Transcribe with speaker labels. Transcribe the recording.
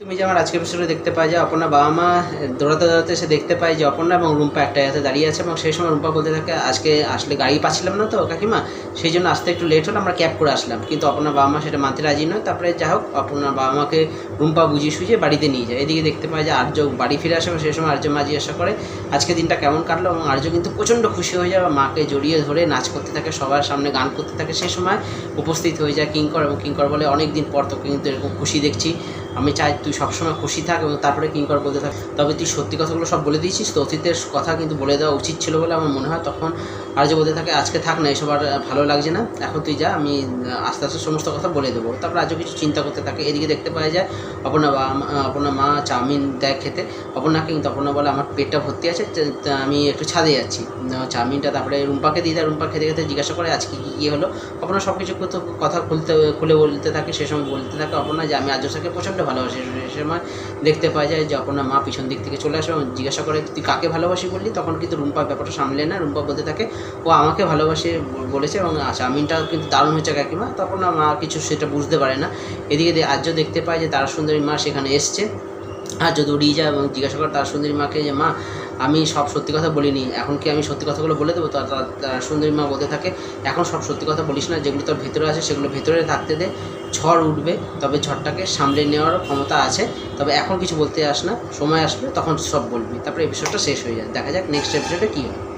Speaker 1: তুমি যেমন আজকের এপিসোডে দেখতে পাই যে অপর্ণা বাবা মা দৌড়াতে দৌড়াতে এসে দেখতে পাই যে অপর্ণা এবং রুম্পা একটা জায়গাতে দাঁড়িয়ে আছে, এবং সেই সময় রুম্পা বলতে থাকে আজকে আসলে গাড়ি পাচ্ছিলাম না তো কাকিমা, সেই জন্য আসতে একটু লেট হলো, আমরা ক্যাব করে আসলাম। কিন্তু অপর্ণা বাবা মা সেটা মানতে রাজি নয়। তারপরে যা হোক অপর্ণার বাবা মাকে রুম্পা বুঝিয়ে সুঝিয়ে বাড়িতে নিয়ে যায়। এদিকে দেখতে পাই যে আর্য বাড়ি ফিরে আসে, এবং সেই সময় আর্য মা জিজ্ঞাসা করে আজকে দিনটা কেমন কাটলো, এবং আর্য কিন্তু প্রচণ্ড খুশি হয়ে যায়, মাকে জড়িয়ে ধরে নাচ করতে থাকে, সবার সামনে গান করতে থাকে। সেই সময় উপস্থিত হয়ে যায় কিঙ্কর, এবং কিঙ্কর বলে অনেক দিন পর তোকে কিন্তু এরকম খুশি দেখছি, আমি চাই তুই সবসময় খুশি থাক। এবং তারপরে কিঙ্কর বলতে থাক তবে তুই সত্যি কথাগুলো সব বলে দিয়েছিস তো, অতীতের কথা কিন্তু বলে দেওয়া উচিত ছিল বলে আমার মনে হয়। তখন আর যে বলতে থাকে আজকে থাক না, এসব আর ভালো লাগছে না, এখন তুই যা, আমি আস্তে আস্তে সমস্ত কথা বলে দেবো। তারপর আজও কিছু চিন্তা করতে থাকে। এদিকে দেখতে পাওয়া যায় অপর্ণা মা চাউমিন দেয় খেতে অপর্ণাকে, কিন্তু অপর্ণা বলে আমার পেটটা ভর্তি আছে, আমি একটু ছাদে যাচ্ছি। চাউমিনটা তারপরে রুম্পাকে দিয়ে দেয়। রুম্পা খেতে খেতে জিজ্ঞাসা করে আজকে কী হলো। অপর্ণা সব কিছু কথা খুলে বলতে থাকে। সে সময় বলতে থাকে অপর্ণা যে আমি আর্যকে প্রচণ্ড ভালোবাসি। সে সময় দেখতে পাওয়া যায় যে অপর্ণা মা পিছন দিক থেকে চলে আসে এবং জিজ্ঞাসা করে তুই কাকে ভালোবাসি বললি। তখন কিন্তু রুম্পা ব্যাপারটা সামলে না, রুম্পা বলতে থাকে ও আমাকে ভালোবাসে বলেছে, এবং চাউমিনটা কিন্তু দারুণ হয়েছে কাকিমা। তখন মা কিছু সেটা বুঝতে পারে না। এদিকে আর্য দেখতে পায় যে তারা সুন্দরী মা সেখানে এসছে। আর্য দৌড়িয়ে যায় এবং জিজ্ঞাসা করে তারা সুন্দরী মাকে যে মা আমি সব সত্যি কথা বলিনি, এখন কি আমি সত্যি কথাগুলো বলে দেবো। তার সুন্দরী মা বলতে থাকে এখন সব সত্যি কথা বলিস না, যেগুলো তোর ভেতরে আছে সেগুলো ভেতরে থাকতে দে, ঝড় উঠবে তবে ঝড়টাকে সামলে নেওয়ারও ক্ষমতা আছে, তবে এখন কিছু বলতে আস না, সময় আসবে তখন সব বলবি। তারপরে এপিসোডটা শেষ হয়ে যায়। দেখা যাক নেক্সট এপিসোডে কী হয়।